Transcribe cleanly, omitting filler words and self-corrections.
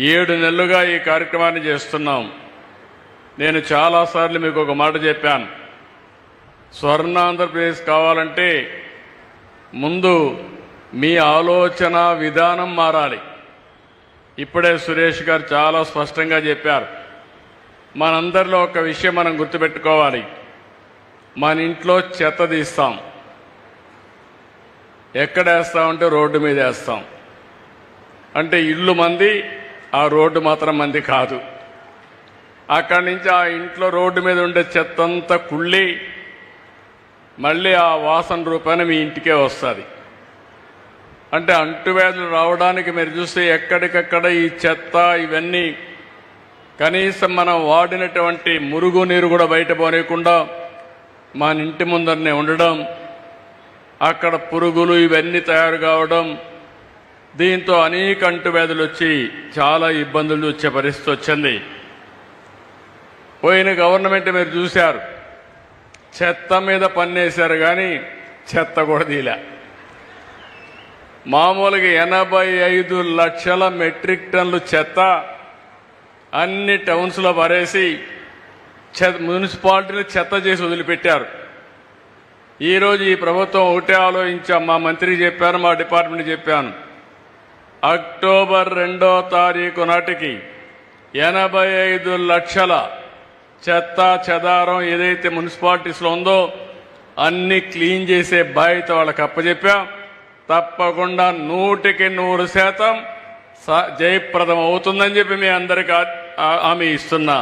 7 నెలలుగా ఈ కార్యక్రమాన్ని చేస్తున్నాం. నేను చాలాసార్లు మీకు ఒక మాట చెప్పాను. స్వర్ణ ఆంధ్రప్రదేశ్ కావాలంటే ముందు మీ ఆలోచన విధానం మారాలి. ఇప్పుడే సురేష్ గారు చాలా స్పష్టంగా చెప్పారు. మనందరిలో ఒక విషయం మనం గుర్తుపెట్టుకోవాలి. మన ఇంట్లో చెత్త తీస్తాం, ఎక్కడ వేస్తామంటే రోడ్డు మీద వేస్తాం. అంటే ఇల్లు మంది, ఆ రోడ్డు మాత్రం మంది కాదు. అక్కడి నుంచి ఆ ఇంట్లో రోడ్డు మీద ఉండే చెత్త అంతా కుళ్ళి మళ్ళీ ఆ వాసన రూపాన మీ ఇంటికే వస్తుంది. అంటే అంటువ్యాధులు రావడానికి మీరు చూస్తే ఎక్కడికక్కడ ఈ చెత్త ఇవన్నీ కనీసం మనం వాడినటువంటి మురుగునీరు కూడా బయట పోనీయకుండా మన ఇంటి ముందరనే ఉండడం, అక్కడ పురుగులు ఇవన్నీ తయారు కావడం, దీంతో అనేక అంటువ్యాధులు వచ్చి చాలా ఇబ్బందులు వచ్చే పరిస్థితి వచ్చింది. పోయిన గవర్నమెంట్ మీరు చూశారు, చెత్త మీద పన్నేశారు కానీ చెత్త కూడా తీలే. మామూలుగా 85 లక్షల మెట్రిక్ టన్నులు చెత్త అన్ని టౌన్స్లో పరేసి మున్సిపాలిటీలు చెత్త చేసి వదిలిపెట్టారు. ఈరోజు ఈ ప్రభుత్వం ఒకటే ఆలోచించాం. మా మంత్రికి చెప్పాను, మా డిపార్ట్మెంట్ చెప్పాను. అక్టోబర్ 2వ తారీఖు నాటికి 85 లక్షల చెత్త చెదారం ఏదైతే మున్సిపాలిటీస్లో ఉందో అన్ని క్లీన్ చేసే బాధ్యత వాళ్ళకి అప్పచెప్పాం. తప్పకుండా 100% జయప్రదం అవుతుందని చెప్పి మీ అందరికీ హామీ ఇస్తున్నా.